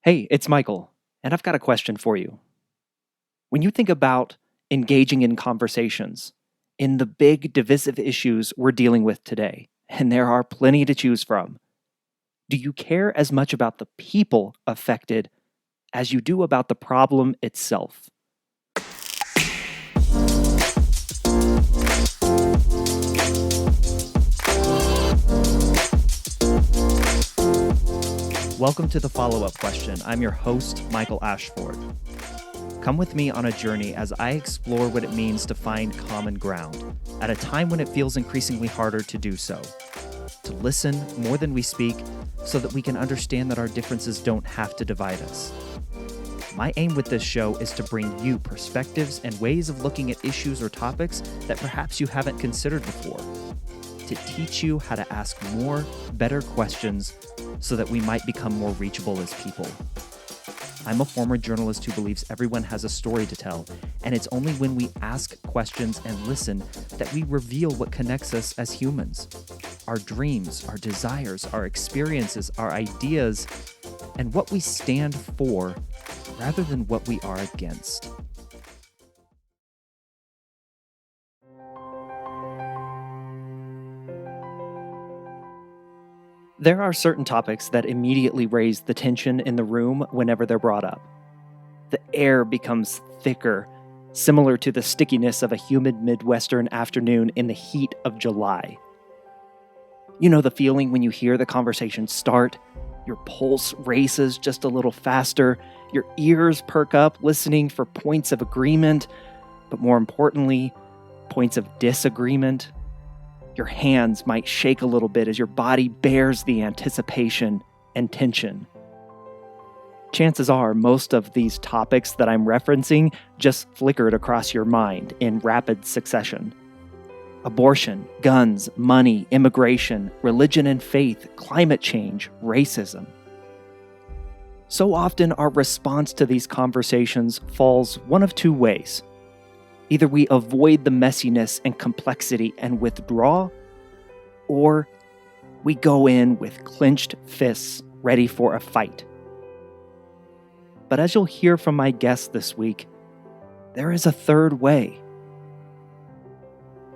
Hey, it's Michael, and I've got a question for you. When you think about engaging in conversations in the big divisive issues we're dealing with today, and there are plenty to choose from, do you care as much about the people affected as you do about the problem itself? Welcome to the follow-up question. I'm your host, Michael Ashford. Come with me on a journey as I explore what it means to find common ground at a time when it feels increasingly harder to do so. To listen more than we speak so that we can understand that our differences don't have to divide us. My aim with this show is to bring you perspectives and ways of looking at issues or topics that perhaps you haven't considered before. To teach you how to ask more, better questions so that we might become more reachable as people. I'm a former journalist who believes everyone has a story to tell, and it's only when we ask questions and listen that we reveal what connects us as humans. Our dreams, our desires, our experiences, our ideas, and what we stand for rather than what we are against. There are certain topics that immediately raise the tension in the room whenever they're brought up. The air becomes thicker, similar to the stickiness of a humid Midwestern afternoon in the heat of July. You know the feeling when you hear the conversation start, your pulse races just a little faster, your ears perk up listening for points of agreement, but more importantly, points of disagreement. Your hands might shake a little bit as your body bears the anticipation and tension. Chances are most of these topics that I'm referencing just flickered across your mind in rapid succession. Abortion, guns, money, immigration, religion and faith, climate change, racism. So often our response to these conversations falls one of two ways. Either we avoid the messiness and complexity and withdraw, or we go in with clenched fists ready for a fight. But as you'll hear from my guest this week, there is a third way.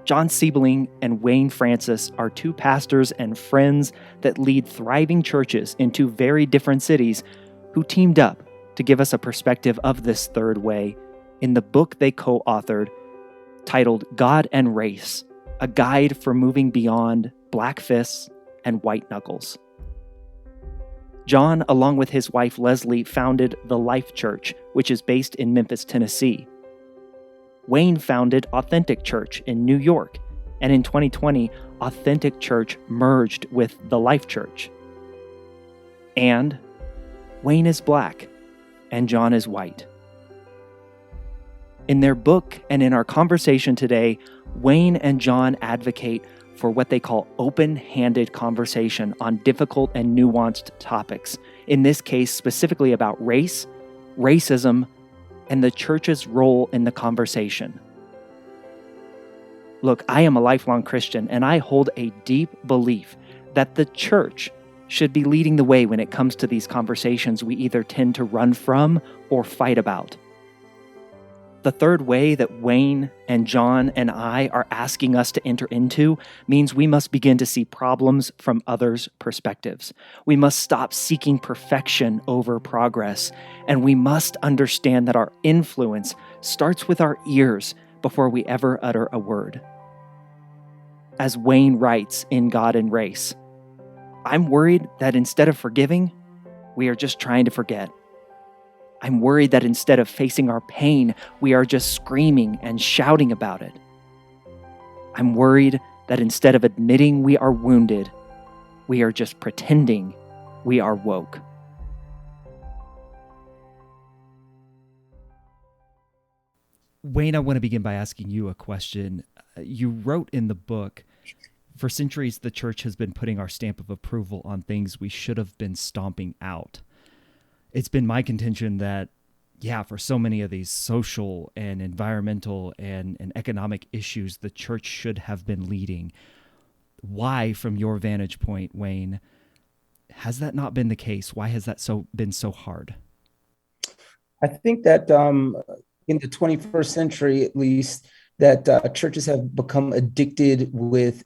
John Siebeling and Wayne Francis are two pastors and friends that lead thriving churches in two very different cities who teamed up to give us a perspective of this third way in the book they co-authored titled God and Race, a guide for moving beyond black fists and white knuckles. John, along with his wife Leslie, founded the Life Church, which is based in Memphis, Tennessee. Wayne founded Authentic Church in New York, and in 2020, Authentic Church merged with the Life Church. And Wayne is black, and John is white. In their book and in our conversation today, Wayne and John advocate for what they call open-handed conversation on difficult and nuanced topics, in this case specifically about race, racism, and the church's role in the conversation. Look, I am a lifelong Christian, and I hold a deep belief that the church should be leading the way when it comes to these conversations we either tend to run from or fight about. The third way that Wayne and John and I are asking us to enter into means we must begin to see problems from others' perspectives. We must stop seeking perfection over progress, and we must understand that our influence starts with our ears before we ever utter a word. As Wayne writes in God and Race, I'm worried that instead of forgiving, we are just trying to forget. I'm worried that instead of facing our pain, we are just screaming and shouting about it. I'm worried that instead of admitting we are wounded, we are just pretending we are woke. Wayne, I want to begin by asking you a question. You wrote in the book, for centuries, the church has been putting our stamp of approval on things we should have been stomping out. It's been my contention that, for so many of these social and environmental and economic issues, the church should have been leading. Why, from your vantage point, Wayne, has that not been the case? Why has that been so hard? I think that in the 21st century, at least, that churches have become addicted with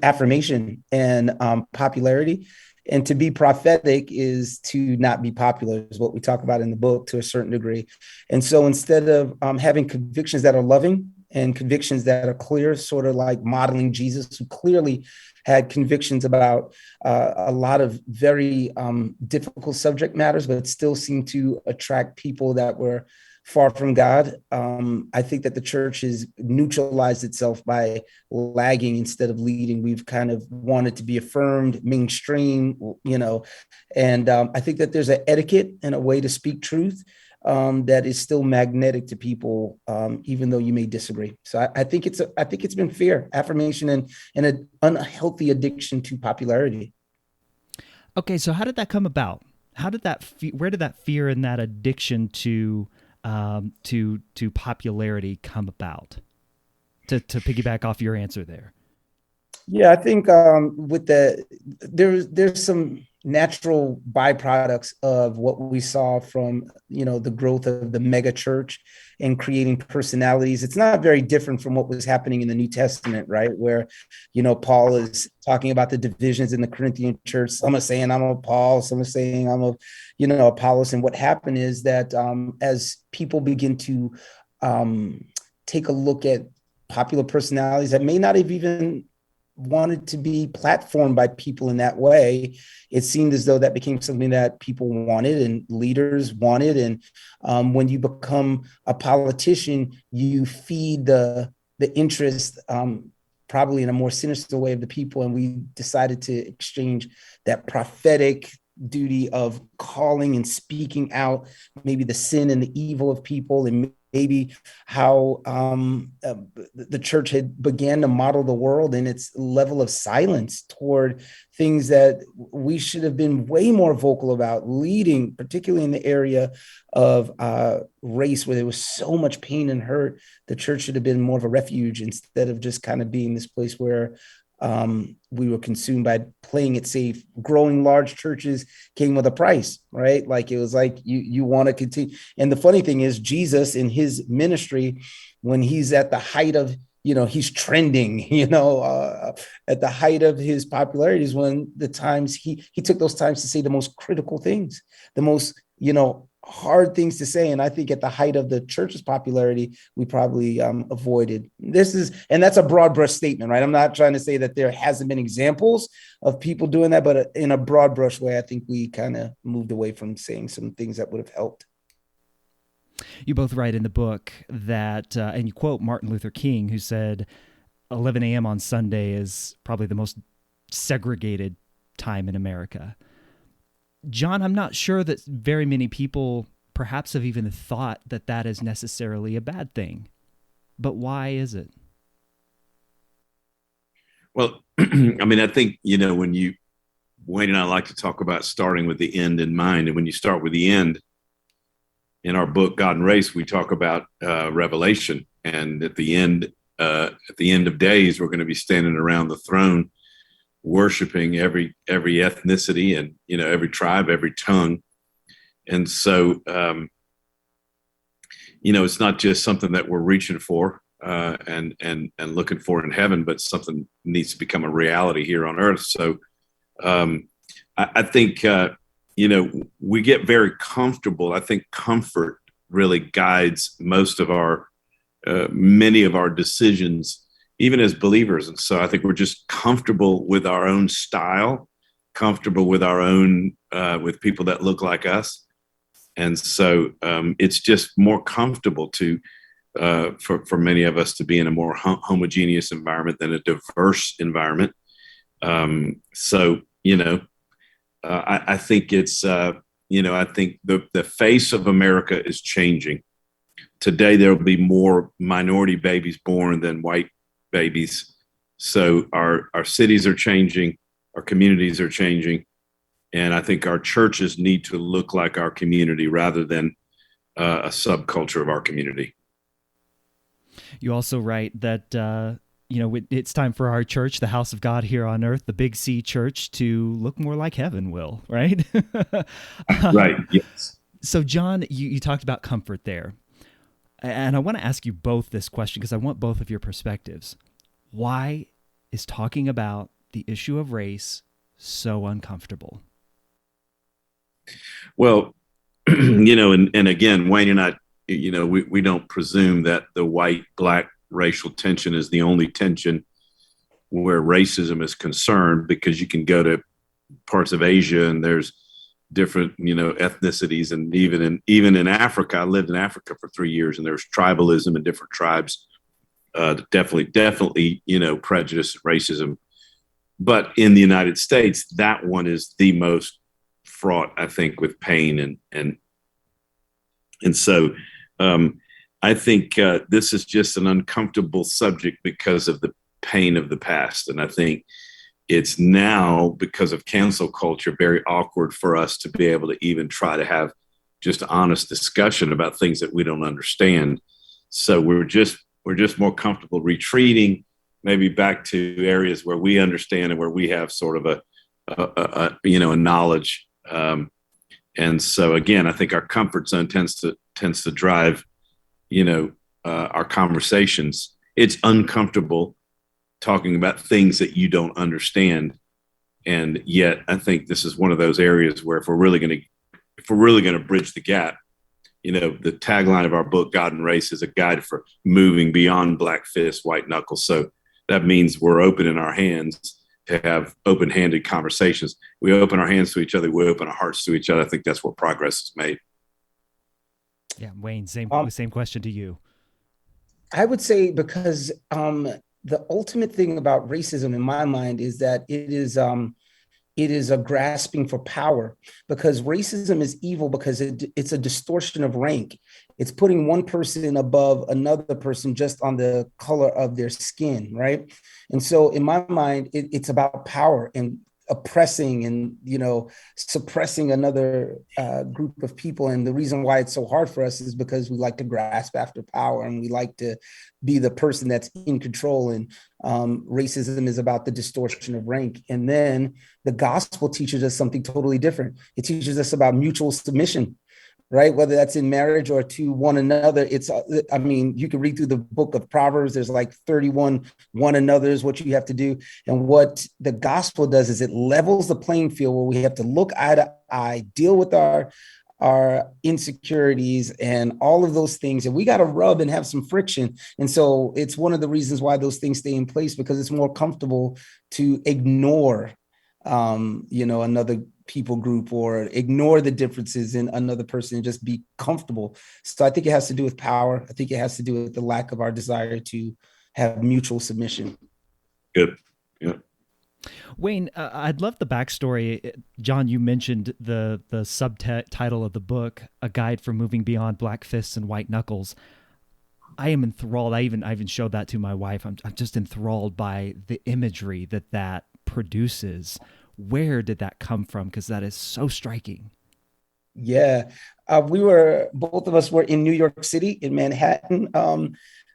affirmation and popularity. And to be prophetic is to not be popular, is what we talk about in the book to a certain degree. And so instead of having convictions that are loving and convictions that are clear, sort of like modeling Jesus, who clearly had convictions about a lot of very difficult subject matters, but still seemed to attract people that were far from God. I think that the church has neutralized itself by lagging instead of leading. We've kind of wanted to be affirmed, mainstream, and I think that there's an etiquette and a way to speak truth that is still magnetic to people, even though you may disagree. So I think it's been fear, affirmation, and an unhealthy addiction to popularity. Okay, so how did that come about? How did where did that fear and that addiction to popularity come about? To piggyback off your answer there. Yeah, I think with there's some natural byproducts of what we saw from the growth of the mega church and creating personalities. It's not very different from what was happening in the New Testament, right? Where Paul is talking about the divisions in the Corinthian church. Some are saying I'm of Paul, some are saying I'm of Apollos. And what happened is that as people begin to take a look at popular personalities that may not have even wanted to be platformed by people in that way, it seemed as though that became something that people wanted and leaders wanted. And when you become a politician, you feed the interest, probably in a more sinister way, of the people. And we decided to exchange that prophetic duty of calling and speaking out maybe the sin and the evil of people, and maybe how the church had began to model the world in its level of silence toward things that we should have been way more vocal about, leading, particularly in the area of race, where there was so much pain and hurt. The church should have been more of a refuge instead of just kind of being this place where we were consumed by playing it safe. Growing large churches came with a price, right? Like it was like you want to continue. And the funny thing is, Jesus in his ministry, when he's at the height of, he's trending, at the height of his popularity, is when the times he took those times to say the most critical things, the most, hard things to say. And I think at the height of the church's popularity, we probably avoided and that's a broad brush statement, right? I'm not trying to say that there hasn't been examples of people doing that, but in a broad brush way, I think we kind of moved away from saying some things that would have helped. You both write in the book that, and you quote Martin Luther King, who said 11 a.m. on Sunday is probably the most segregated time in America. John, I'm not sure that very many people perhaps have even thought that that is necessarily a bad thing. But why is it? Well, I mean, I think, Wayne and I like to talk about starting with the end in mind. And when you start with the end, in our book, God and Race, we talk about Revelation. And at the end of days, we're going to be standing around the throne, worshiping every ethnicity and, every tribe, every tongue. And so, it's not just something that we're reaching for and looking for in heaven, but something needs to become a reality here on earth. So I think, we get very comfortable. I think comfort really guides many of our decisions, even as believers. And so I think we're just comfortable with our own style, comfortable with our own, with people that look like us. And so it's just more comfortable for many of us to be in a more homogeneous environment than a diverse environment. I think it's, I think the face of America is changing. Today, there will be more minority babies born than white babies. So our cities are changing, our communities are changing. And I think our churches need to look like our community rather than a subculture of our community. You also write that it's time for our church, the house of God here on earth, the Big C church, to look more like heaven will, right? Right. Yes. So John, you talked about comfort there. And I want to ask you both this question because I want both of your perspectives. Why is talking about the issue of race so uncomfortable? Well, and again, Wayne and I, we don't presume that the white-black racial tension is the only tension where racism is concerned, because you can go to parts of Asia and there's different, ethnicities. And even in Africa, I lived in Africa for 3 years, and there's tribalism in different tribes. Definitely, prejudice, racism. But in the United States, that one is the most fraught, I think, with pain. And so I think this is just an uncomfortable subject because of the pain of the past. And I think it's now, because of cancel culture, very awkward for us to be able to even try to have just honest discussion about things that we don't understand. So we're just more comfortable retreating maybe back to areas where we understand and where we have sort of a knowledge. And so again, I think our comfort zone tends to drive, our conversations. It's uncomfortable talking about things that you don't understand. And yet I think this is one of those areas where if we're really going to bridge the gap, the tagline of our book, God and Race, is a guide for moving beyond black fists, white knuckles. So that means we're opening our hands to have open-handed conversations. We open our hands to each other. We open our hearts to each other. I think that's where progress is made. Yeah, Wayne, same question to you. I would say because the ultimate thing about racism in my mind is that it is a grasping for power, because racism is evil because it's a distortion of rank. It's putting one person above another person just on the color of their skin, right? And so in my mind, it's about power and oppressing and, suppressing another group of people. And the reason why it's so hard for us is because we like to grasp after power and we like to be the person that's in control. And racism is about the distortion of rank. And then the gospel teaches us something totally different. It teaches us about mutual submission, right? Whether that's in marriage or to one another. You can read through the book of Proverbs. There's like 31 one another's, what you have to do. And what the gospel does is it levels the playing field where we have to look eye to eye, deal with our insecurities and all of those things. And we got to rub and have some friction. And so it's one of the reasons why those things stay in place, because it's more comfortable to ignore, another people group or ignore the differences in another person and just be comfortable. So I think it has to do with power. I think it has to do with the lack of our desire to have mutual submission. Good. Yeah. Wayne, I'd love the backstory. John, you mentioned the subtitle of the book, A Guide for Moving Beyond Black Fists and White Knuckles. I am enthralled. I even showed that to my wife. I'm just enthralled by the imagery that produces. Where did that come from? Because that is so striking. Yeah, both of us were in New York City, in Manhattan,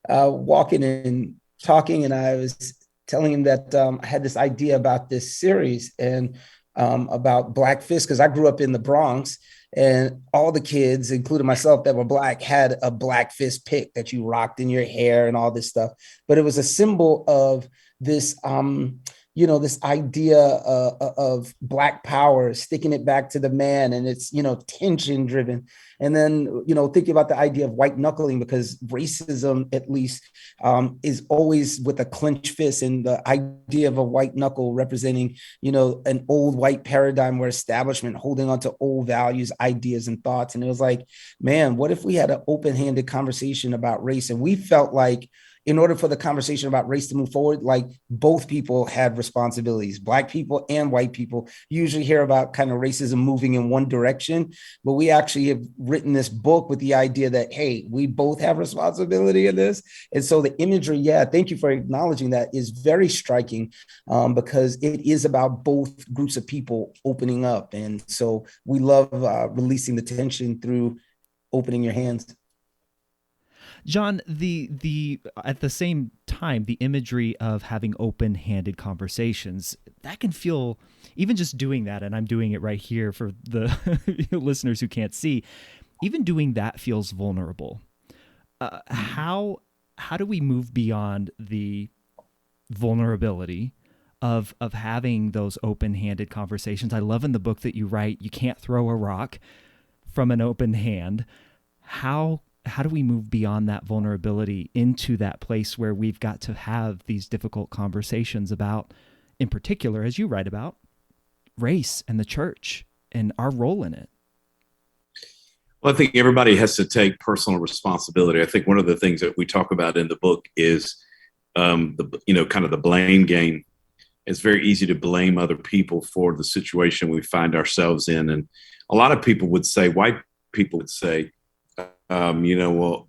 walking and talking, and I was telling him that I had this idea about this series and about black fists, because I grew up in the Bronx, and all the kids, including myself, that were black had a black fist pick that you rocked in your hair and all this stuff. But it was a symbol of this this idea of black power, sticking it back to the man, and it's, tension driven. And then, thinking about the idea of white knuckling, because racism, at least, is always with a clenched fist, and the idea of a white knuckle representing, an old white paradigm where establishment holding on to old values, ideas, and thoughts. And it was like, man, what if we had an open-handed conversation about race? And we felt like, in order for the conversation about race to move forward, like both people had responsibilities. Black people and white people usually hear about kind of racism moving in one direction, but we actually have written this book with the idea that, hey, we both have responsibility in this. And so the imagery, thank you for acknowledging that, is very striking, because it is about both groups of people opening up. And so we love releasing the tension through opening your hands. John, the at the same time, the imagery of having open-handed conversations, that can feel, even just doing that, and I'm doing it right here for the listeners who can't see, even doing that feels vulnerable. How do we move beyond the vulnerability of having those open-handed conversations? I love in the book that you write, you can't throw a rock from an open hand. How do we move beyond that vulnerability into that place where we've got to have these difficult conversations about, in particular, as you write about, race and the church and our role in it? Well, I think everybody has to take personal responsibility. I think one of the things that we talk about in the book is kind of the blame game. It's very easy to blame other people for the situation we find ourselves in. And a lot of people would say, white people would say, well,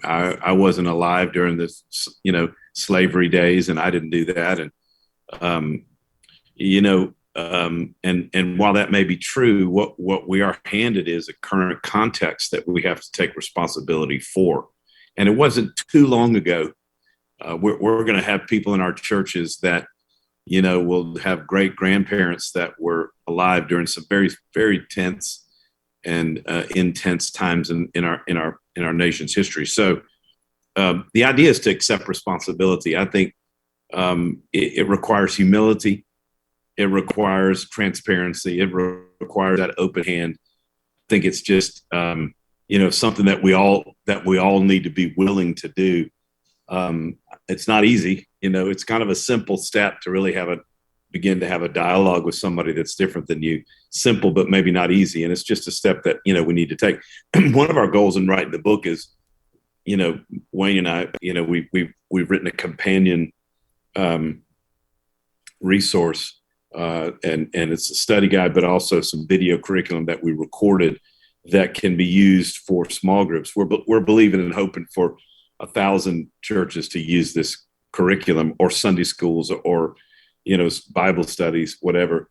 I wasn't alive during this, slavery days, and I didn't do that. And, and while that may be true, what we are handed is a current context that we have to take responsibility for. And it wasn't too long ago. We're going to have people in our churches that, will have great grandparents that were alive during some very, very tense and intense times in our nation's history. So the idea is to accept responsibility. I think it requires humility. It requires transparency. It requires that open hand. I think it's just something that we all need to be willing to do. It's not easy. It's kind of a simple step to really begin to have a dialogue with somebody that's different than you. Simple, but maybe not easy. And it's just a step that, we need to take. One of our goals in writing the book is, Wayne and I, we've written a companion resource, and it's a study guide, but also some video curriculum that we recorded that can be used for small groups. We're believing and hoping for 1,000 churches to use this curriculum, or Sunday schools, or Bible studies, whatever,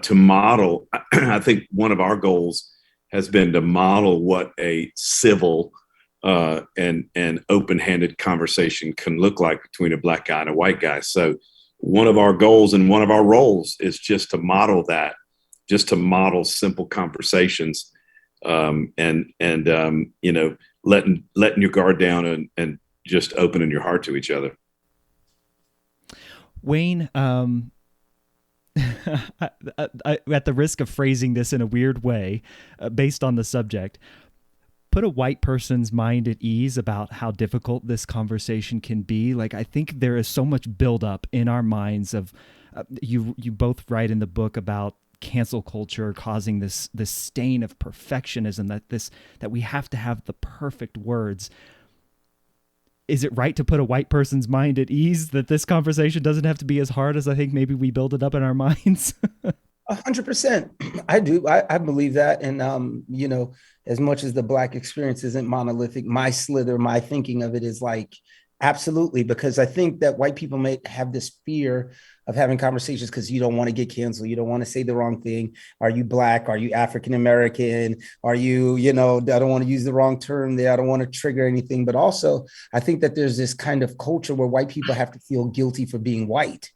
to model. I think one of our goals has been to model what a civil and open-handed conversation can look like between a black guy and a white guy. So one of our goals and one of our roles is just to model that, just to model simple conversations, and letting your guard down and just opening your heart to each other. Wayne, at the risk of phrasing this in a weird way, based on the subject, put a white person's mind at ease about how difficult this conversation can be. Like, I think there is so much buildup in our minds of, you both write in the book about cancel culture causing this stain of perfectionism, that we have to have the perfect words. Is it right to put a white person's mind at ease that this conversation doesn't have to be as hard as I think maybe we build it up in our minds? 100%. I do. I believe that. And, as much as the Black experience isn't monolithic, my thinking of it is like, absolutely, because I think that white people may have this fear of having conversations because you don't want to get canceled. You don't want to say the wrong thing. Are you Black? Are you African-American? Are you, I don't want to use the wrong term there. I don't want to trigger anything. But also, I think that there's this kind of culture where white people have to feel guilty for being white.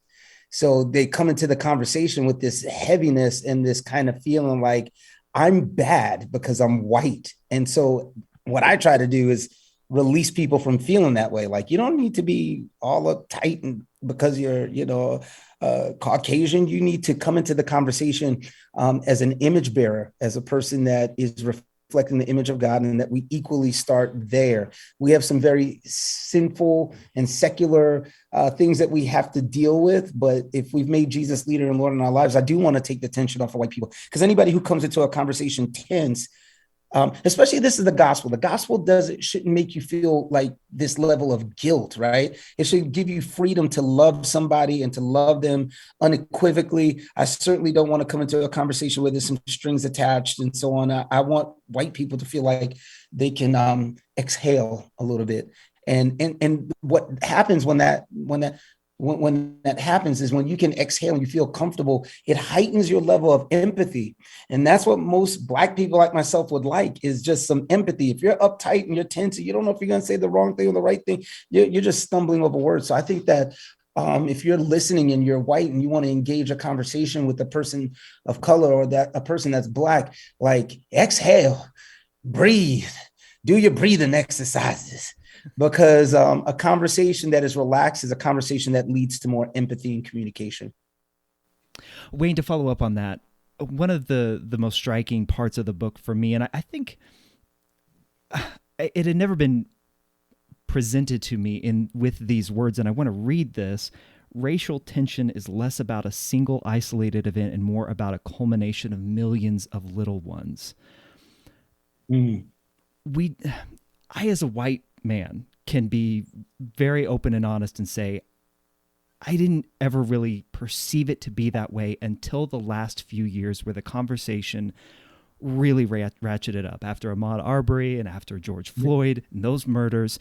So they come into the conversation with this heaviness and this kind of feeling like, I'm bad because I'm white. And so what I try to do is release people from feeling that way. Like, you don't need to be all uptight and because you're, Caucasian. You need to come into the conversation as an image bearer, as a person that is reflecting the image of God, and that we equally start there. We have some very sinful and secular things that we have to deal with. But if we've made Jesus leader and Lord in our lives, I do want to take the tension off of white people, because anybody who comes into a conversation tense, especially this is the gospel. The gospel shouldn't make you feel like this level of guilt, right? It should give you freedom to love somebody and to love them unequivocally. I certainly don't want to come into a conversation where there's some strings attached and so on. I want white people to feel like they can exhale a little bit. And what happens when that when that happens is when you can exhale and you feel comfortable, it heightens your level of empathy. And that's what most Black people like myself would like, is just some empathy. If you're uptight and you're tense and you don't know if you're going to say the wrong thing or the right thing, you're just stumbling over words. So I think that if you're listening and you're white and you want to engage a conversation with a person of color or that a person that's Black, like exhale, breathe, do your breathing exercises. Because a conversation that is relaxed is a conversation that leads to more empathy and communication. Wayne, to follow up on that, one of the most striking parts of the book for me, and I think it had never been presented to me with these words, and I want to read this. Racial tension is less about a single isolated event and more about a culmination of millions of little ones. I, as a white man, can be very open and honest and say, I didn't ever really perceive it to be that way until the last few years, where the conversation really ratcheted up after Ahmaud Arbery and after George Floyd and those murders.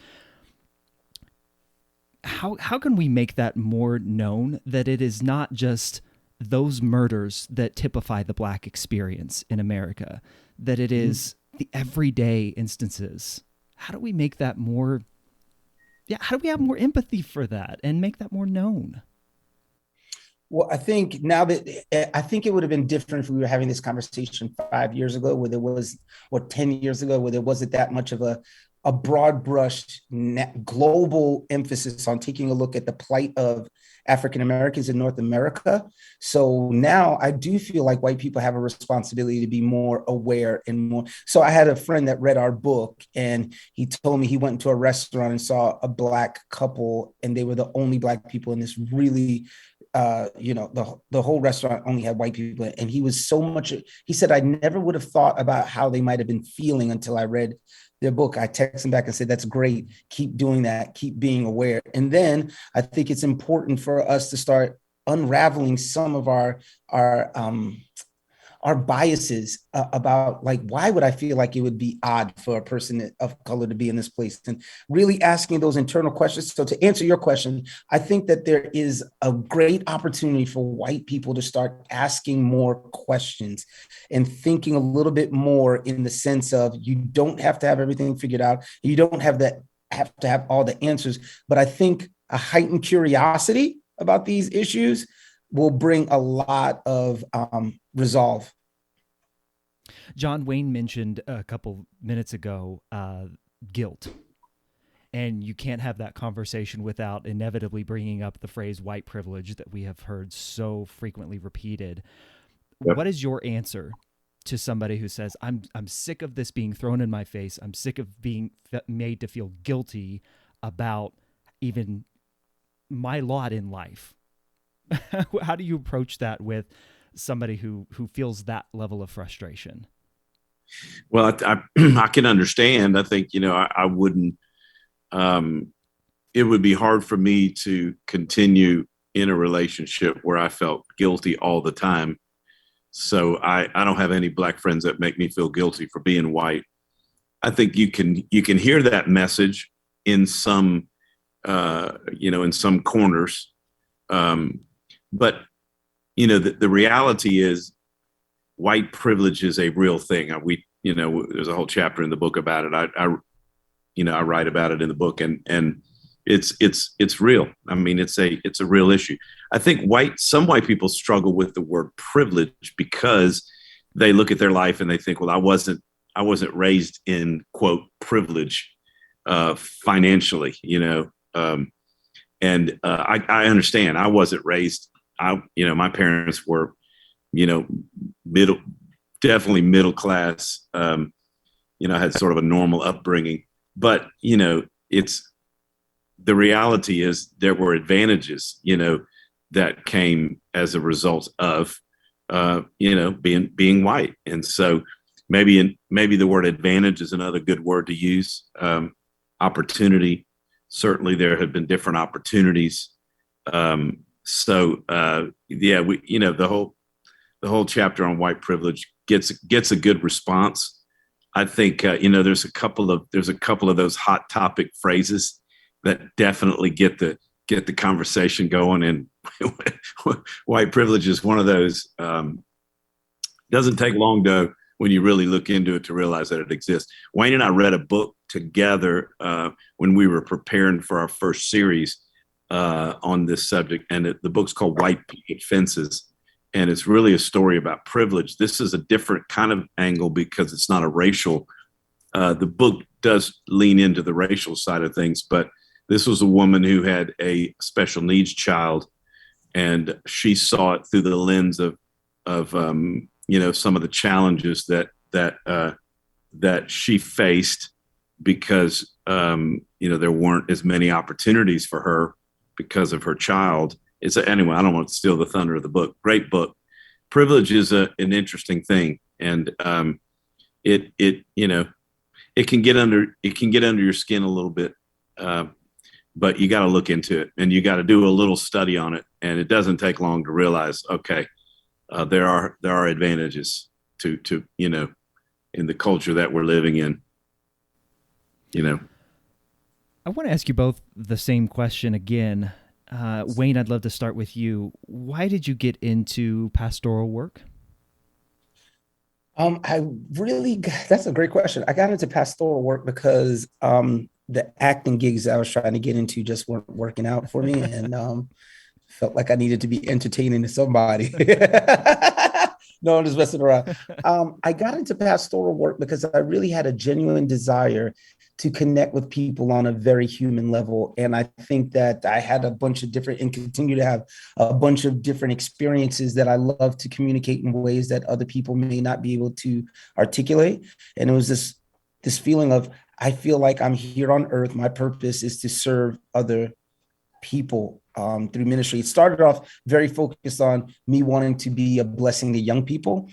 How can we make that more known, that it is not just those murders that typify the Black experience in America, that it is the everyday instances? How do we make that more? Yeah, how do we have more empathy for that and make that more known? Well, I think it would have been different if we were having this conversation 5 years ago, where there was, or 10 years ago, where there wasn't that much of a broad brushed global emphasis on taking a look at the plight of African Americans in North America. So now I do feel like white people have a responsibility to be more aware and more. So I had a friend that read our book, and he told me he went into a restaurant and saw a Black couple, and they were the only Black people in this really, the whole restaurant only had white people. And he said, I never would have thought about how they might've been feeling until I read their book. I texted him back and said, that's great. Keep doing that. Keep being aware. And then I think it's important for us to start unraveling some of our biases about, like, why would I feel like it would be odd for a person of color to be in this place, and really asking those internal questions. So to answer your question, I think that there is a great opportunity for white people to start asking more questions and thinking a little bit more in the sense of, you don't have to have everything figured out. You don't have to have all the answers. But I think a heightened curiosity about these issues will bring a lot of resolve. John, Wayne mentioned a couple minutes ago guilt. And you can't have that conversation without inevitably bringing up the phrase white privilege that we have heard so frequently repeated. Yep. What is your answer to somebody who says, I'm sick of this being thrown in my face. I'm sick of being made to feel guilty about even my lot in life? How do you approach that with somebody who feels that level of frustration? Well, I can understand. I think, I wouldn't, it would be hard for me to continue in a relationship where I felt guilty all the time. So I don't have any Black friends that make me feel guilty for being white. I think you can hear that message in some, in some corners. But, the reality is white privilege is a real thing. There's a whole chapter in the book about it. I write about it in the book, and it's real. I mean, it's a real issue. I think some white people struggle with the word privilege because they look at their life and they think, well, I wasn't raised in, quote, privilege, financially, and I understand. I wasn't raised. My parents were, definitely middle class. I had sort of a normal upbringing, but it's the reality is there were advantages, that came as a result of, being white, and so maybe the word advantage is another good word to use. Opportunity. Certainly there have been different opportunities. The whole chapter on white privilege gets a good response. I think, there's a couple of those hot topic phrases that definitely get the get the conversation going. And white privilege is one of those. Doesn't take long to, when you really look into it, to realize that it exists. Wayne and I read a book together when we were preparing for our first series on this subject, and the book's called White Picket Fences, and it's really a story about privilege. This is a different kind of angle because it's not a racial. The book does lean into the racial side of things, but this was a woman who had a special needs child, and she saw it through the lens of some of the challenges that she faced because there weren't as many opportunities for her because of her child. Anyway, I don't want to steal the thunder of the book. Great book. Privilege is an interesting thing, and it can get under your skin a little bit, but you got to look into it, and you got to do a little study on it, and it doesn't take long to realize, okay, there are advantages to in the culture that we're living in. I want to ask you both the same question again. Wayne, I'd love to start with you. Why did you get into pastoral work? That's a great question. I got into pastoral work because the acting gigs I was trying to get into just weren't working out for me, and felt like I needed to be entertaining to somebody. No, I'm just messing around. I got into pastoral work because I really had a genuine desire to connect with people on a very human level. And I think that I had a bunch of different, and continue to have a bunch of different experiences that I love to communicate in ways that other people may not be able to articulate. And it was this feeling of, I feel like I'm here on earth. My purpose is to serve other people through ministry. It started off very focused on me wanting to be a blessing to young people,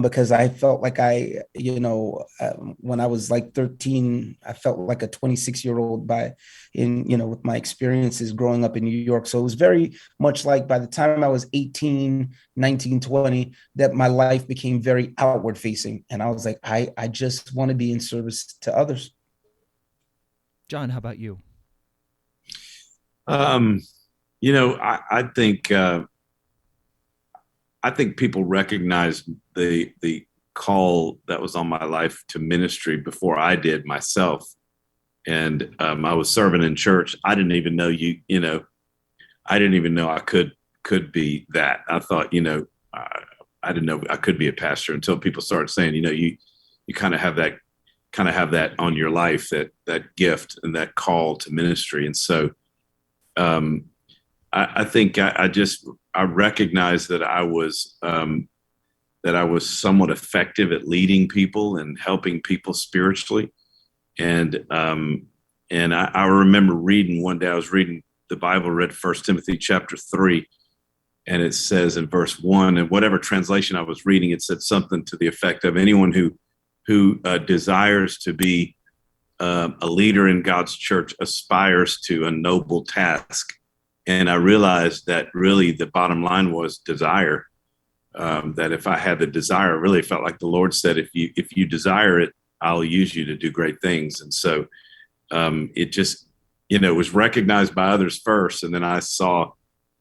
because I felt like when I was like 13, I felt like a 26-year-old with my experiences growing up in New York. So it was very much like by the time I was 18, 19, 20, that my life became very outward facing. And I was like, I just want to be in service to others. John, how about you? I think people recognize the call that was on my life to ministry before I did myself. And I was serving in church. I didn't even know I didn't even know I could be that. I thought, I didn't know I could be a pastor until people started saying, you kind of have that on your life, that gift and that call to ministry. And so I think I recognized that I was somewhat effective at leading people and helping people spiritually. And I remember reading one day, I was reading the Bible, read 1 Timothy chapter 3, and it says in verse 1, and whatever translation I was reading, it said something to the effect of anyone who desires to be a leader in God's church aspires to a noble task. And I realized that really the bottom line was desire. That if I had the desire, I really felt like the Lord said, if you desire it, I'll use you to do great things. And so it just, was recognized by others first. And then I saw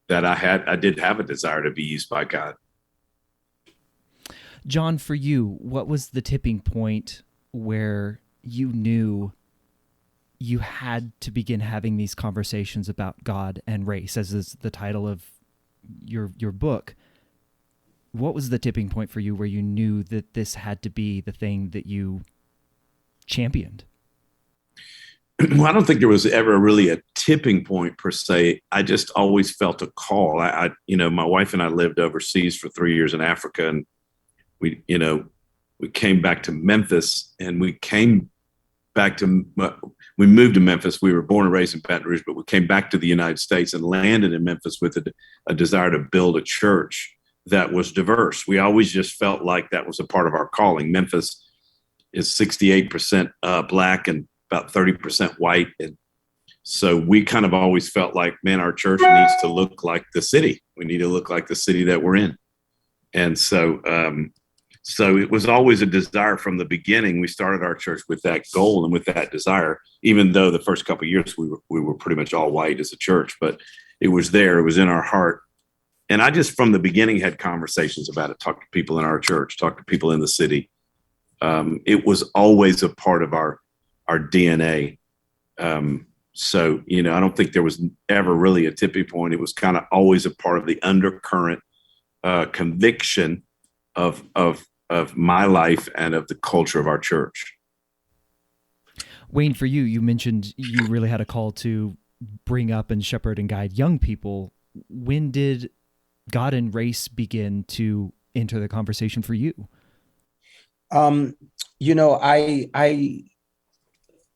that I did have a desire to be used by God. John, for you, what was the tipping point where you knew you had to begin having these conversations about God and race, as is the title of your book? What was the tipping point for you where you knew that this had to be the thing that you championed? Well, I don't think there was ever really a tipping point per se. I just always felt a call. My wife and I lived overseas for 3 years in Africa, and we came back to Memphis, and we moved to Memphis. We were born and raised in Baton Rouge, but we came back to the United States and landed in Memphis with a desire to build a church that was diverse. We always just felt like that was a part of our calling. Memphis is 68% Black and about 30% white. And so we kind of always felt like, man, our church needs to look like the city. We need to look like the city that we're in. And so So it was always a desire from the beginning. We started our church with that goal and with that desire, even though the first couple of years we were pretty much all white as a church, but it was there, it was in our heart. And I just from the beginning had conversations about it, talked to people in our church, talked to people in the city. It was always a part of our DNA. So, I don't think there was ever really a tipping point. It was kind of always a part of the undercurrent conviction of my life and of the culture of our church. Wayne, for you, you mentioned you really had a call to bring up and shepherd and guide young people. When did God and race begin to enter the conversation for you? I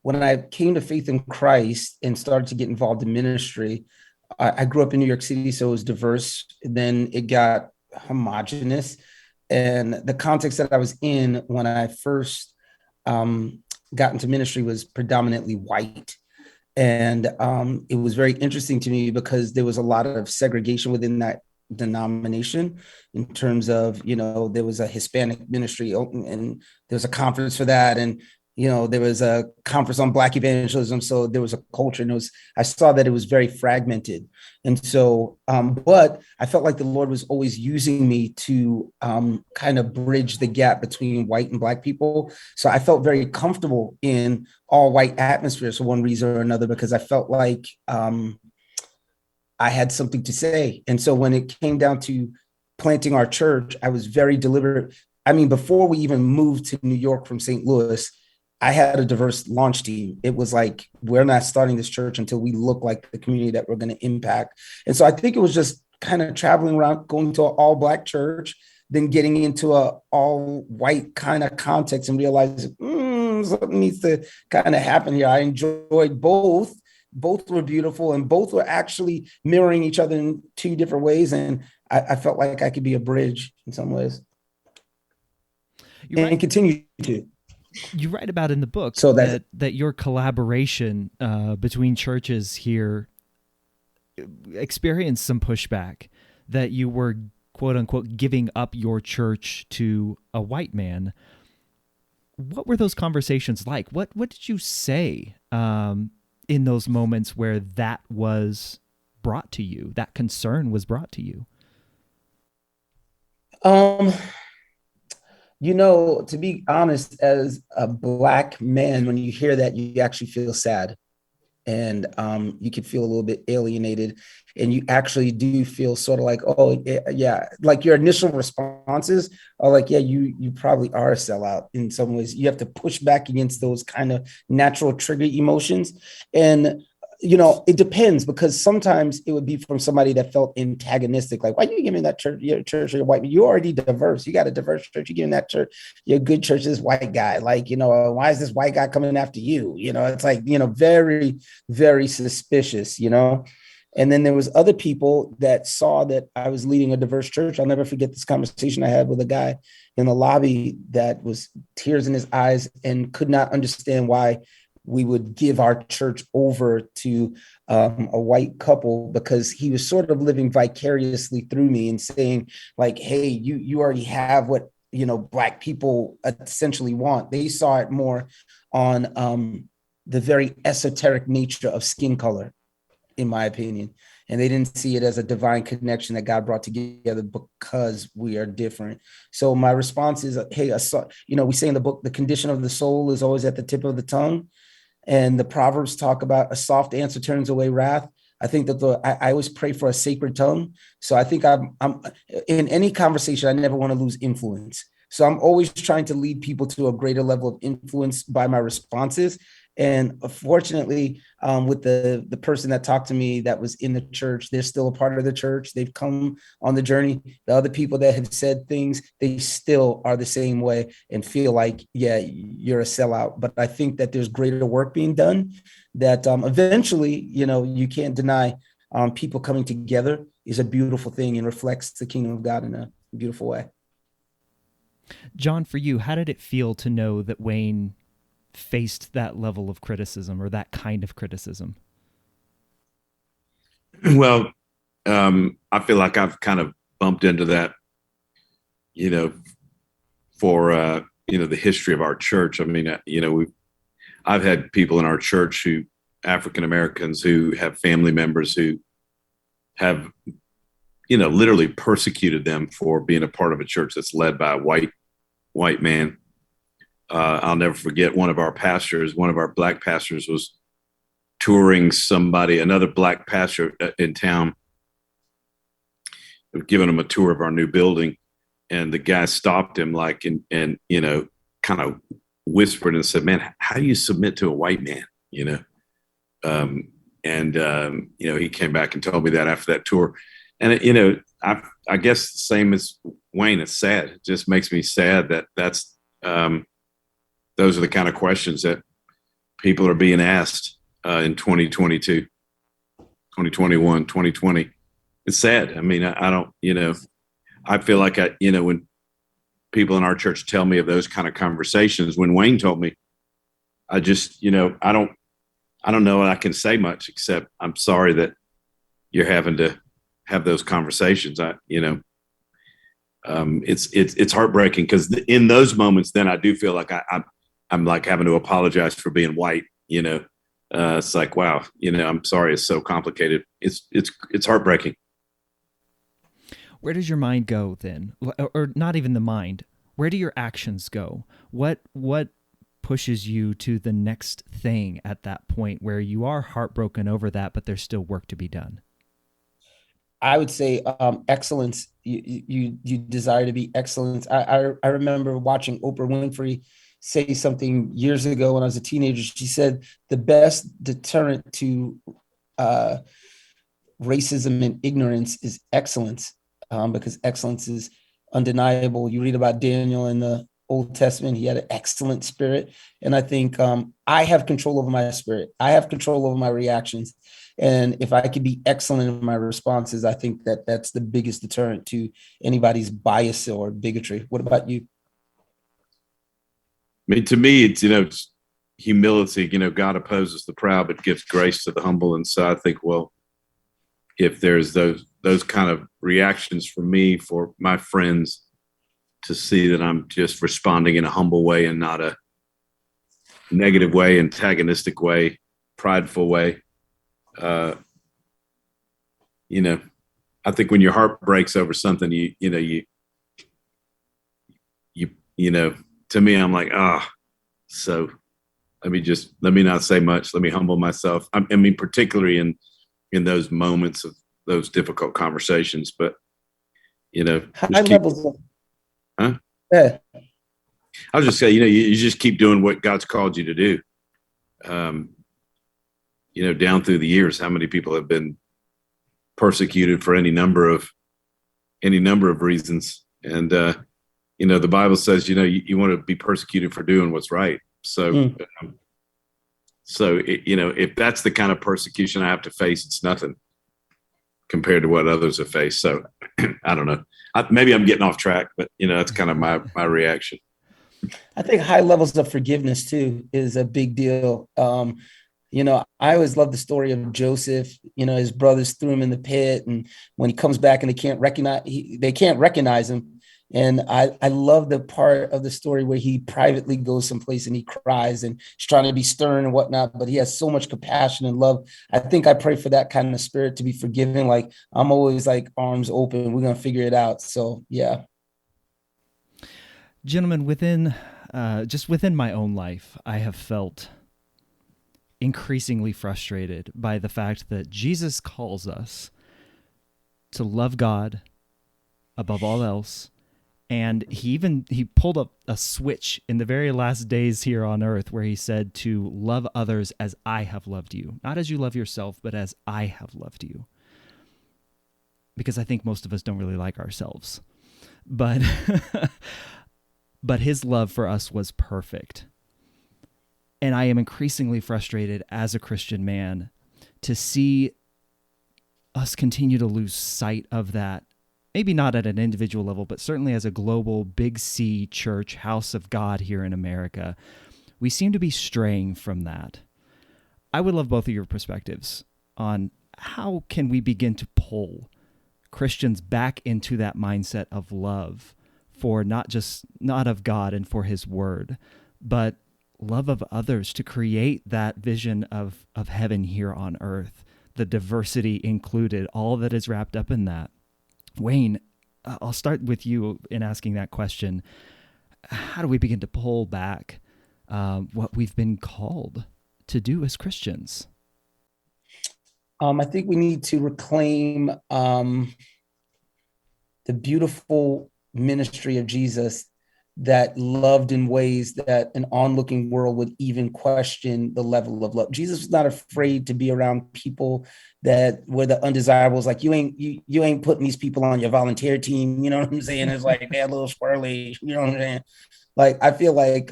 when I came to faith in Christ and started to get involved in ministry, I grew up in New York City, so it was diverse. Then it got homogenous. And the context that I was in when I first got into ministry was predominantly white. And it was very interesting to me because there was a lot of segregation within that denomination in terms of, there was a Hispanic ministry and there was a conference for that. And, there was a conference on Black evangelism. So there was a culture and I saw that it was very fragmented. And so, but I felt like the Lord was always using me to kind of bridge the gap between white and Black people. So I felt very comfortable in all white atmospheres for one reason or another, because I felt like I had something to say. And so when it came down to planting our church, I was very deliberate. I mean, before we even moved to New York from St. Louis, I had a diverse launch team. It was like, we're not starting this church until we look like the community that we're going to impact. And so I think it was just kind of traveling around, going to an all Black church, then getting into a all white kind of context and realizing something needs to kind of happen here. I enjoyed both. Both were beautiful and both were actually mirroring each other in two different ways. And I felt like I could be a bridge in some ways. And continue to. You write about in the book so that your collaboration between churches here experienced some pushback, that you were, quote unquote, giving up your church to a white man. What were those conversations like? What did you say in those moments where that was brought to you, that concern was brought to you? To be honest, as a Black man, when you hear that, you actually feel sad, and you can feel a little bit alienated, and you actually do feel sort of like, oh yeah, like your initial responses are like, yeah, you probably are a sellout in some ways. You have to push back against those kind of natural trigger emotions. And it depends, because sometimes it would be from somebody that felt antagonistic, like, why are you giving that church, your church, you're white? You're already diverse. You got a diverse church. You're giving that church, your good church, this white guy. Like, why is this white guy coming after you? It's like, very, very suspicious, And then there was other people that saw that I was leading a diverse church. I'll never forget this conversation I had with a guy in the lobby that was tears in his eyes and could not understand why we would give our church over to a white couple, because he was sort of living vicariously through me and saying like, hey, you already have what, Black people essentially want. They saw it more on the very esoteric nature of skin color, in my opinion. And they didn't see it as a divine connection that God brought together because we are different. So my response is, hey, we say in the book, the condition of the soul is always at the tip of the tongue. And the Proverbs talk about a soft answer turns away wrath. I think that I always pray for a sacred tongue. So I think I'm in any conversation, I never want to lose influence. So I'm always trying to lead people to a greater level of influence by my responses. And fortunately, with the person that talked to me that was in the church, they're still a part of the church. They've come on the journey. The other people that have said things, they still are the same way and feel like, yeah, you're a sellout. But I think that there's greater work being done that eventually, you can't deny people coming together is a beautiful thing and reflects the kingdom of God in a beautiful way. John, for you, how did it feel to know that Wayne faced that level of criticism or that kind of criticism? Well, I feel like I've kind of bumped into that, for the history of our church. I mean, I've had people in our church who African Americans who have family members who have literally persecuted them for being a part of a church that's led by a white man. I'll never forget one of our black pastors was touring another black pastor in town, giving him a tour of our new building. And the guy stopped him and kind of whispered and said, "Man, how do you submit to a white man?" He came back and told me that after that tour. And, I guess the same as Wayne, it's sad. It just makes me sad that those are the kind of questions that people are being asked in 2022, 2021, 2020. It's sad. I mean, I don't, I feel like when people in our church tell me of those kind of conversations, when Wayne told me, I just, I don't know I can say much except I'm sorry that you're having to have those conversations. It's heartbreaking because in those moments, then I do feel like I'm like having to apologize for being white. It's like, wow, I'm sorry. It's so complicated. It's heartbreaking. Where does your mind go then? Or not even the mind. Where do your actions go? What pushes you to the next thing at that point where you are heartbroken over that, but there's still work to be done? I would say excellence. You desire to be excellent. I remember watching Oprah Winfrey say something years ago when I was a teenager. She said the best deterrent to racism and ignorance is excellence, because excellence is undeniable. You read about Daniel in the Old Testament. He had an excellent spirit. And I think I have control over my spirit. I have control over my reactions. And if I could be excellent in my responses, I think that's the biggest deterrent to anybody's bias or bigotry. What about you? I mean, to me, it's humility. God opposes the proud, but gives grace to the humble. And so I think, well, if there's those kind of reactions for me, for my friends, to see that I'm just responding in a humble way and not a negative way, antagonistic way, prideful way. I think when your heart breaks over something, to me, I'm like, so let me not say much. Let me humble myself. I mean, particularly in those moments of those difficult conversations, but high levels of, huh? Yeah. I was just saying, you just keep doing what God's called you to do. Down through the years, how many people have been persecuted for any number of reasons. And, the Bible says, you want to be persecuted for doing what's right. So, if that's the kind of persecution I have to face, it's nothing compared to what others have faced. So I don't know. Maybe I'm getting off track, but that's kind of my reaction. I think high levels of forgiveness too is a big deal. I always love the story of Joseph. His brothers threw him in the pit, and when he comes back and they can't recognize him. And I love the part of the story where he privately goes someplace and he cries and he's trying to be stern and whatnot, but he has so much compassion and love. I think I pray for that kind of spirit to be forgiving. Like, I'm always like arms open. We're going to figure it out. So, yeah. Gentlemen, within my own life, I have felt increasingly frustrated by the fact that Jesus calls us to love God above all else. And he pulled up a switch in the very last days here on earth where he said to love others as I have loved you. Not as you love yourself, but as I have loved you. Because I think most of us don't really like ourselves. But but his love for us was perfect. And I am increasingly frustrated as a Christian man to see us continue to lose sight of that. Maybe not at an individual level, but certainly as a global big C church, house of God here in America. We seem to be straying from that. I would love both of your perspectives on how can we begin to pull Christians back into that mindset of love for not of God and for his word, but love of others, to create that vision of heaven here on earth, the diversity included, all that is wrapped up in that. Wayne, I'll start with you in asking that question. How do we begin to pull back what we've been called to do as Christians? I think we need to reclaim the beautiful ministry of Jesus that loved in ways that an onlooking world would even question the level of love. Jesus was not afraid to be around people that were the undesirables. Like you ain't putting these people on your volunteer team. You know what I'm saying? It's like they're a little squirrely. You know what I'm saying? Like I feel like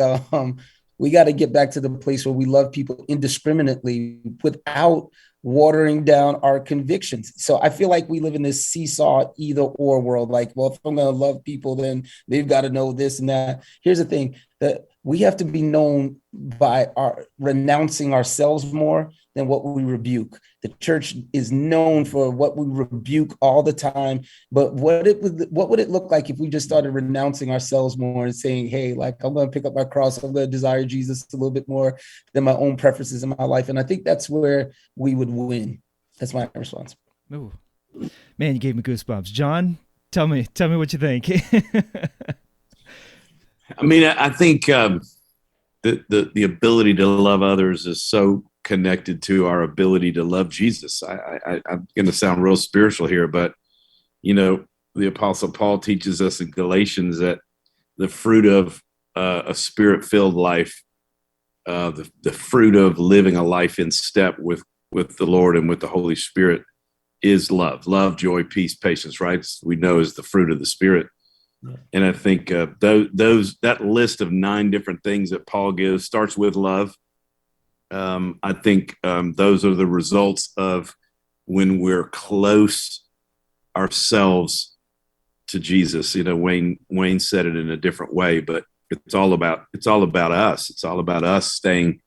we got to get back to the place where we love people indiscriminately without watering down our convictions. So I feel like we live in this seesaw either or world. Like, well, if I'm going to love people, then they've got to know this and that. Here's the thing, that we have to be known by our renouncing ourselves more than what we rebuke. The church is known for what we rebuke all the time. But what would it look like if we just started renouncing ourselves more and saying, hey, like, I'm going to pick up my cross. I'm going to desire Jesus a little bit more than my own preferences in my life. And I think that's where we would win. That's my response. Ooh. Man, you gave me goosebumps. John, tell me what you think. I mean, I think the ability to love others is so connected to our ability to love Jesus. I'm going to sound real spiritual here, but the Apostle Paul teaches us in Galatians that the fruit of a spirit-filled life, the fruit of living a life in step with the Lord and with the Holy Spirit is love, joy, peace, patience, right? We know is the fruit of the Spirit. Yeah. And I think that list of 9 different things that Paul gives starts with love. I think those are the results of when we're close ourselves to Jesus. Wayne said it in a different way, but it's all about us. It's all about us staying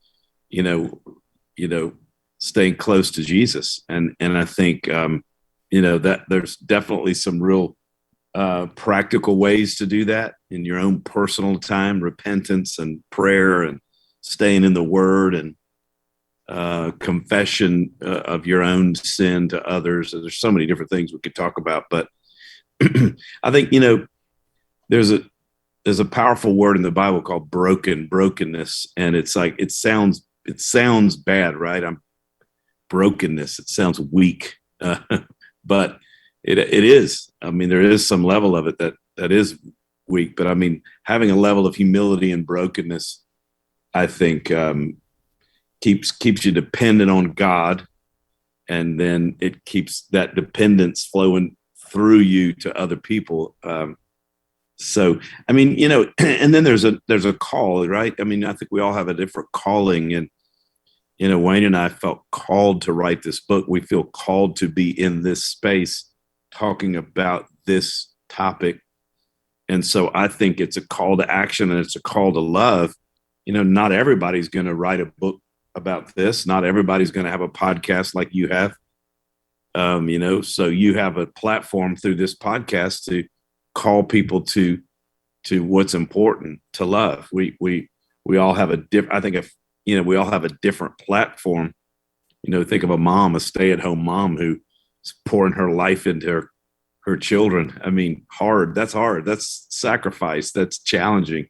close to Jesus. And I think that there's definitely some real practical ways to do that in your own personal time, repentance and prayer and staying in the Word and confession of your own sin to others. There's so many different things we could talk about, but I think there's a powerful word in the Bible called brokenness, and it's like it sounds bad, right? Brokenness. It sounds weak, but it is. I mean, there is some level of it that is weak, but I mean, having a level of humility and brokenness, I think, keeps you dependent on God, and then it keeps that dependence flowing through you to other people. So, I mean, and then there's a call, right? I mean, I think we all have a different calling, and Wayne and I felt called to write this book. We feel called to be in this space talking about this topic. And so I think it's a call to action, and it's a call to love. Not everybody's going to write a book about this. Not everybody's going to have a podcast like you have. So you have a platform through this podcast to call people to what's important, to love. We all have a different, I think we all have a different platform. Think of a stay-at-home mom who's pouring her life into her children. I mean, that's hard. That's sacrifice. That's challenging.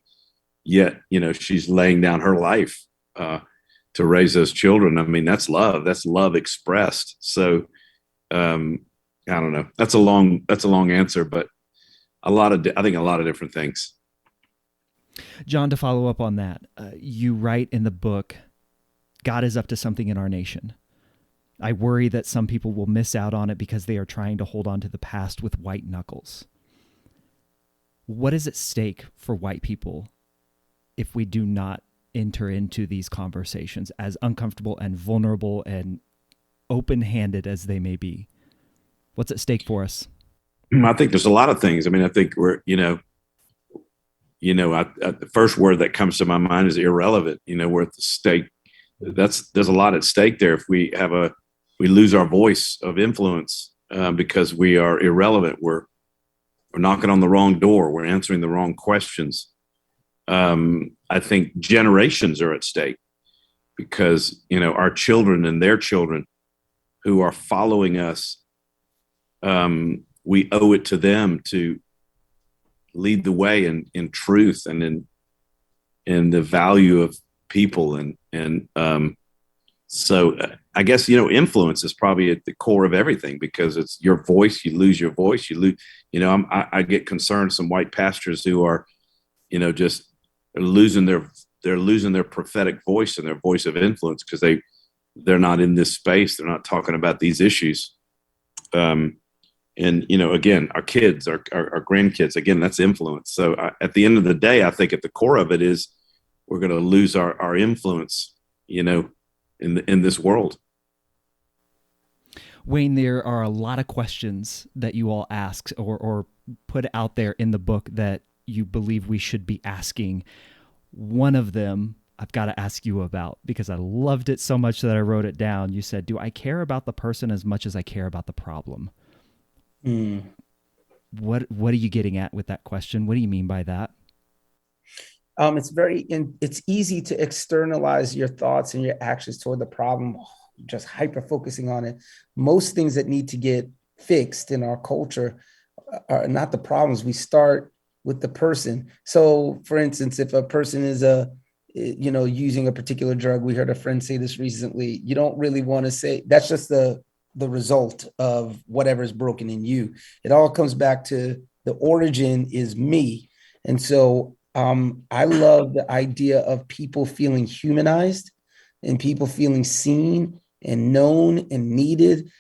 Yet, she's laying down her life to raise those children. I mean, that's love. That's love expressed. So, I don't know. That's a long answer, but I think a lot of different things. John, to follow up on that, you write in the book, God is up to something in our nation. I worry that some people will miss out on it because they are trying to hold on to the past with white knuckles. What is at stake for white people if we do not enter into these conversations, as uncomfortable and vulnerable and open-handed as they may be? What's at stake for us? I think there's a lot of things. I mean, I think we're, the first word that comes to my mind is irrelevant. We're at the stake. There's a lot at stake there if we lose our voice of influence because we are irrelevant. we're knocking on the wrong door. We're answering the wrong questions. I think generations are at stake because, our children and their children who are following us, we owe it to them to lead the way in truth and in the value of people. So I guess, influence is probably at the core of everything because it's your voice. You lose your voice. You lose, I get concerned, some white pastors who are, just losing their prophetic voice and their voice of influence because they're not in this space. They're not talking about these issues. And, again, our kids, our grandkids, again, that's influence. So at the end of the day, I think at the core of it is we're going to lose our influence, in this world. Wayne, there are a lot of questions that you all ask or put out there in the book that you believe we should be asking. One of them I've got to ask you about because I loved it so much that I wrote it down. You said, do I care about the person as much as I care about the problem? What are you getting at with that question? What do you mean by that? It's easy to externalize your thoughts and your actions toward the problem, just hyper focusing on it. Most things that need to get fixed in our culture are not the problems. We start with the person. So for instance, if a person is using a particular drug, we heard a friend say this recently, you don't really want to say that's just the result of whatever is broken in you. It all comes back to the origin is me. And so I love the idea of people feeling humanized and people feeling seen and known and needed,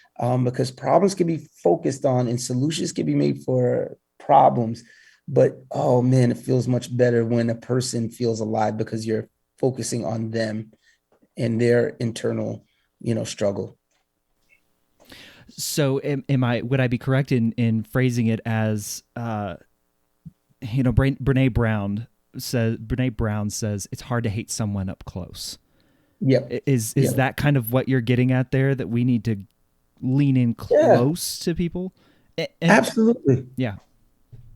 because problems can be focused on and solutions can be made for problems. But, oh man, it feels much better when a person feels alive because you're focusing on them and their internal, struggle. So would I be correct in phrasing it as, Brene Brown says it's hard to hate someone up close. Yep. Is that kind of what you're getting at there, that we need to lean in close to people? Absolutely. Yeah.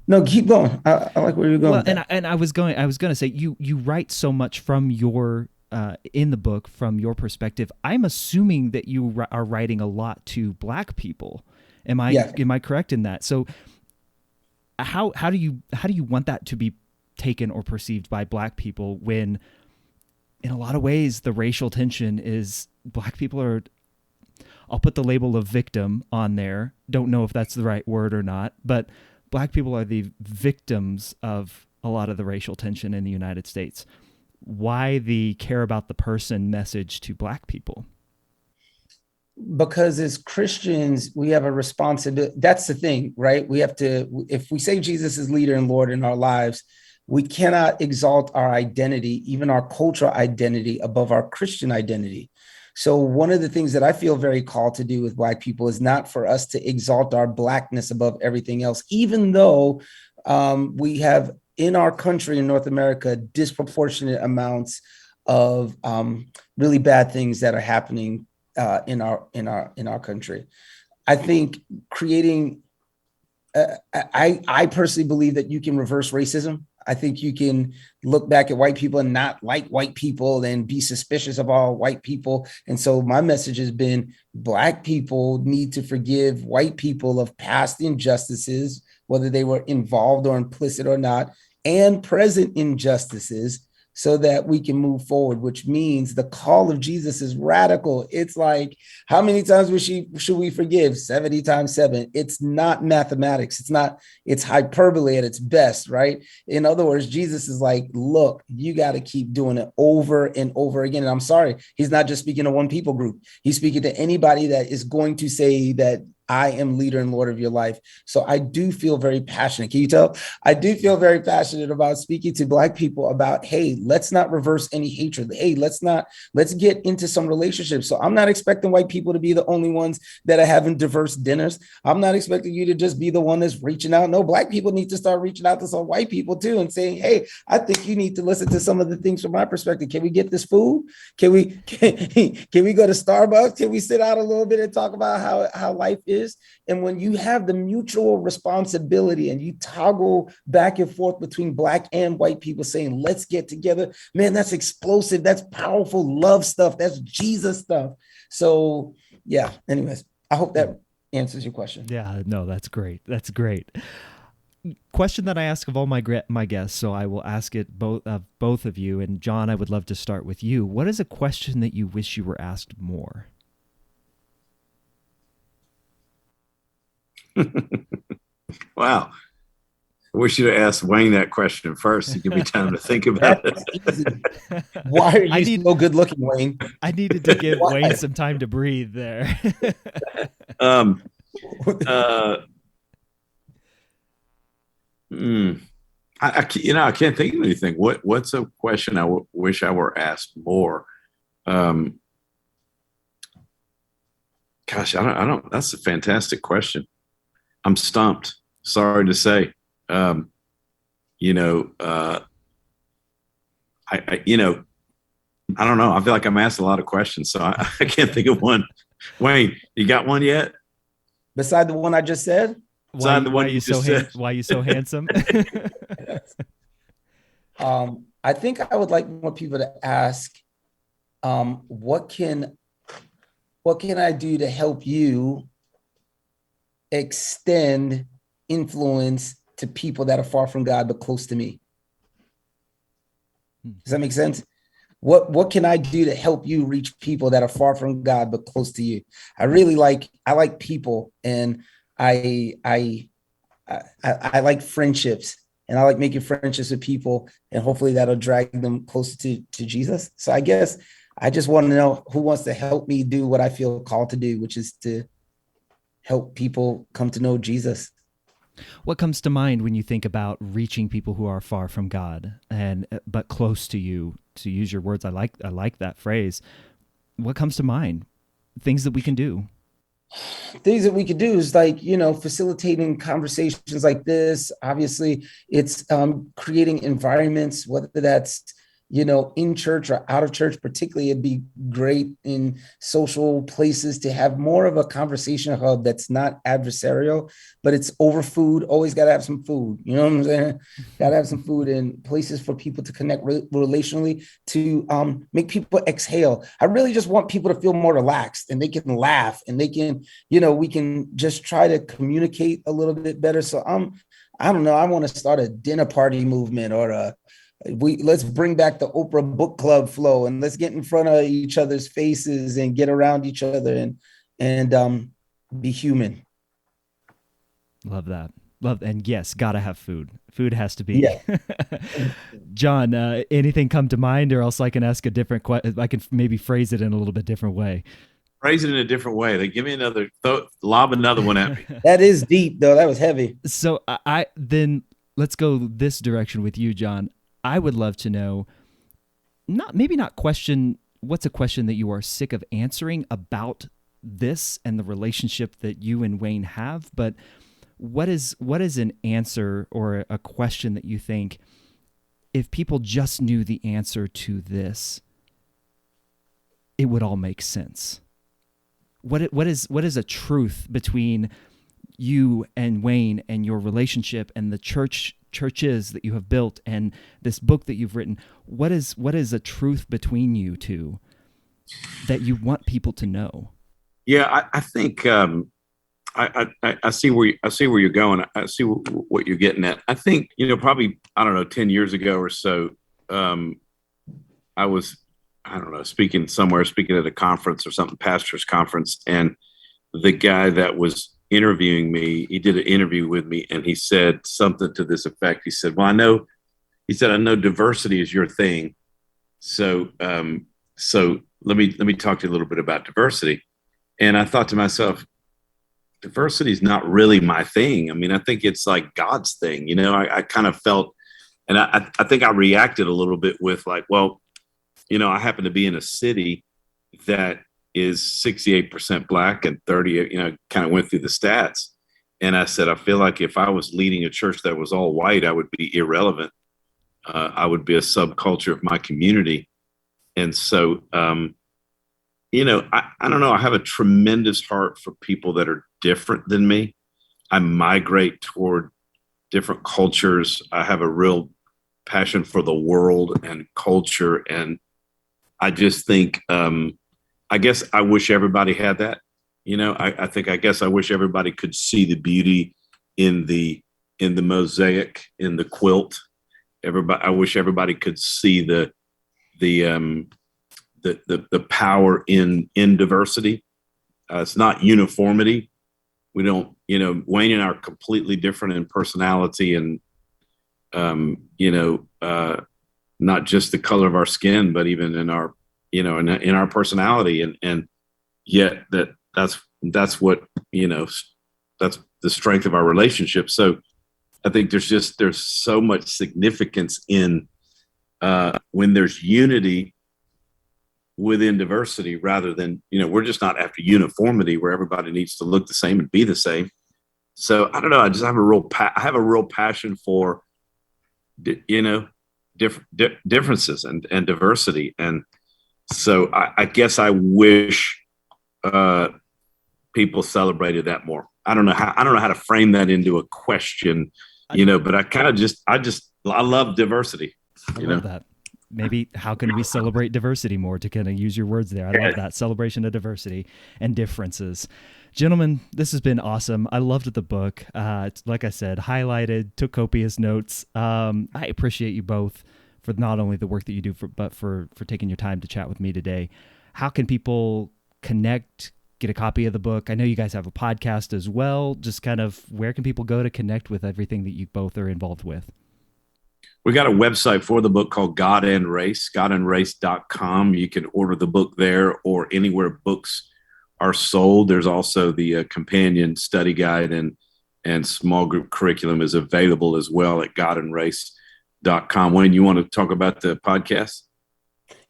No, keep going. I like where you're going. Well, and I was going to say you write so much from your in the book from your perspective. I'm assuming that you are writing a lot to Black people. Am I correct in that? So how do you want that to be taken or perceived by Black people when, in a lot of ways, the racial tension is Black people are, I'll put the label of victim on there. Don't know if that's the right word or not, but Black people are the victims of a lot of the racial tension in the United States. Why the care about the person message to Black people? Because as Christians, we have a responsibility. That's the thing, right? We have to, if we say Jesus is leader and Lord in our lives, we cannot exalt our identity, even our cultural identity, above our Christian identity. So one of the things that I feel very called to do with Black people is not for us to exalt our Blackness above everything else, even though we have in our country, in North America, disproportionate amounts of really bad things that are happening in our country. I think creating, I personally believe that you can reverse racism. I think you can look back at white people and not like white people and be suspicious of all white people. And so my message has been Black people need to forgive white people of past injustices, whether they were involved or implicit or not, and present injustices, so that we can move forward, which means the call of Jesus is radical. It's like, how many times should we forgive? 70 times 7. It's not mathematics. It's hyperbole at its best, right? In other words, Jesus is like, look, you got to keep doing it over and over again. And I'm sorry, he's not just speaking to one people group. He's speaking to anybody that is going to say that I am leader and Lord of your life. So I do feel very passionate. Can you tell? I do feel very passionate about speaking to Black people about, hey, let's not reverse any hatred. Hey, let's get into some relationships. So I'm not expecting white people to be the only ones that are having diverse dinners. I'm not expecting you to just be the one that's reaching out. No, Black people need to start reaching out to some white people too and saying, hey, I think you need to listen to some of the things from my perspective. Can we get this food? Can we go to Starbucks? Can we sit out a little bit and talk about how life is? is. And when you have the mutual responsibility and you toggle back and forth between Black and white people saying, let's get together, man, that's explosive. That's powerful love stuff. That's Jesus stuff. So yeah, anyways, I hope that answers your question. Yeah, no, that's great. That's great. Question that I ask of all my guests, so I will ask it both of you. And John, I would love to start with you. What is a question that you wish you were asked more? Wow. I wish you'd have asked Wayne that question first to give me time to think about it. Easy. Why are you so good looking, Wayne? I needed to give Wayne some time to breathe there. I can't think of anything. What's a question I wish I were asked more? Gosh, I don't. That's a fantastic question. I'm stumped. Sorry to say. I don't know. I feel like I'm asked a lot of questions, so I can't think of one. Wayne, you got one yet? Beside the one I just said? Why are you so handsome? I think I would like more people to ask, what can I do to help you extend influence to people that are far from God but close to me? Does that make sense? What can I do to help you reach people that are far from God but close to you? I like people, and I like friendships, and I like making friendships with people, and hopefully that'll drag them closer to Jesus. So I guess I just want to know who wants to help me do what I feel called to do, which is to help people come to know Jesus. What comes to mind when you think about reaching people who are far from God but close to you? To use your words, I like that phrase. What comes to mind? Things that we can do. Things that we could do is facilitating conversations like this. Obviously, it's creating environments, whether that's in church or out of church. Particularly, it'd be great in social places to have more of a conversation hub that's not adversarial, but it's over food. Always got to have some food. You know what I'm saying? Got to have some food, and places for people to connect relationally, to make people exhale. I really just want people to feel more relaxed, and they can laugh, and they can, we can just try to communicate a little bit better. So I don't know. I want to start a dinner party movement, or let's bring back the Oprah book club flow, and let's get in front of each other's faces and get around each other and be human. Love that. And yes, gotta have food. Food has to be. Yeah. John, anything come to mind, or else I can ask a different question. I can maybe phrase it in a little bit different way. Phrase it in a different way. They give me lob another one at me. That is deep, though. That was heavy. So then let's go this direction with you, John. I would love to know, what's a question that you are sick of answering about this and the relationship that you and Wayne have, but what is an answer or a question that you think, if people just knew the answer to this, it would all make sense? What is a truth between you and Wayne and your relationship and the churches that you have built and this book that you've written? What is a truth between you two that you want people to know? Yeah, I think I see where you're going. I see what you're getting at. I think, probably, I don't know, 10 years ago or so, I was, I don't know, speaking at a conference or something, pastor's conference, and the guy that was interviewing me, he did an interview with me, and he said something to this effect. He said, well, I know diversity is your thing. So let me talk to you a little bit about diversity. And I thought to myself, diversity is not really my thing. I mean, I think it's like God's thing. I kind of felt, and I think I reacted a little bit with like, well, I happen to be in a city that is 68% Black and 30, kind of went through the stats. And I said, I feel like if I was leading a church that was all white, I would be irrelevant. I would be a subculture of my community. And so I don't know. I have a tremendous heart for people that are different than me. I migrate toward different cultures. I have a real passion for the world and culture. And I just think, I guess I wish everybody had that. I guess I wish everybody could see the beauty in the mosaic, in the quilt. I wish everybody could see the power in diversity. It's not uniformity. We don't, Wayne and I are completely different in personality and, not just the color of our skin, but even in our, in our personality. And yet that's what, that's the strength of our relationship. So I think there's so much significance in when there's unity within diversity rather than, we're just not after uniformity where everybody needs to look the same and be the same. So I don't know. I just have I have a real passion for, differences and diversity. And so I guess I wish people celebrated that more. I don't know how to frame that into a question, but I love diversity. I love that. Maybe how can we celebrate diversity more, to kind of use your words there. I love that celebration of diversity and differences. Gentlemen, this has been awesome. I loved the book. Like I said, highlighted, took copious notes. I appreciate you both for not only the work that you do, but for taking your time to chat with me today. How can people connect, get a copy of the book? I know you guys have a podcast as well. Just kind of where can people go to connect with everything that you both are involved with? We got a website for the book called God and Race, godandrace.com. You can order the book there or anywhere books are sold. There's also the companion study guide and small group curriculum is available as well at godandrace.com. Wayne, you want to talk about the podcast?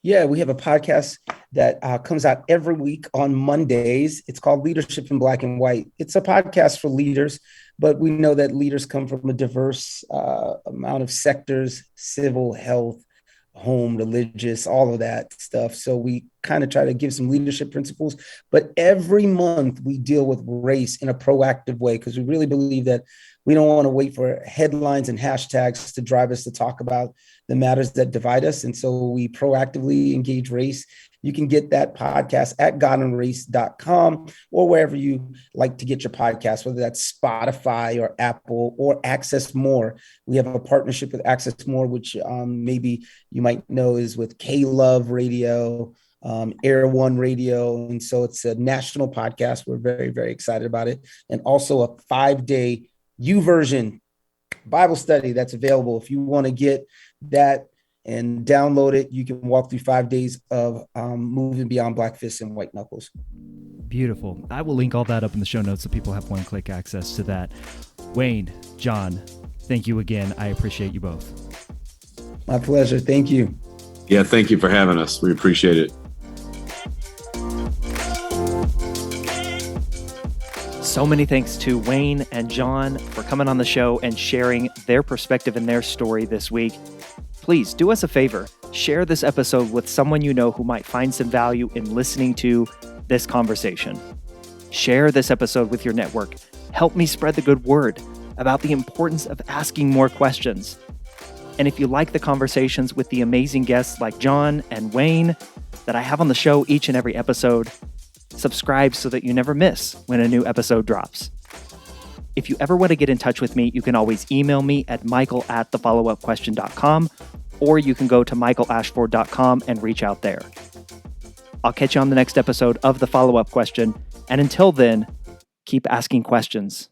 Yeah, we have a podcast that comes out every week on Mondays. It's called Leadership in Black and White. It's a podcast for leaders, but we know that leaders come from a diverse amount of sectors: civil, health, home, religious, all of that stuff. So we kind of try to give some leadership principles, but every month we deal with race in a proactive way, because we really believe that we don't want to wait for headlines and hashtags to drive us to talk about the matters that divide us. And so we proactively engage race. You can get that podcast at godandrace.com or wherever you like to get your podcast, whether that's Spotify or Apple or Access More. We have a partnership with Access More, which maybe you might know is with K-Love Radio, Air One Radio. And so it's a national podcast. We're very, very excited about it. And also a 5-day YouVersion Bible study that's available. If you want to get that and download it, you can walk through 5 days of moving beyond black fists and white knuckles. Beautiful. I will link all that up in the show notes so people have one-click access to that. Wayne, John, thank you again. I appreciate you both. My pleasure. Thank you. Yeah, thank you for having us. We appreciate it. So many thanks to Wayne and John for coming on the show and sharing their perspective and their story this week. Please do us a favor. Share this episode with someone you know who might find some value in listening to this conversation. Share this episode with your network. Help me spread the good word about the importance of asking more questions. And if you like the conversations with the amazing guests like John and Wayne that I have on the show each and every episode, subscribe so that you never miss when a new episode drops. If you ever want to get in touch with me, you can always email me at michael@thefollowupquestion.com, or you can go to michaelashford.com and reach out there. I'll catch you on the next episode of The Follow-Up Question, and until then, keep asking questions.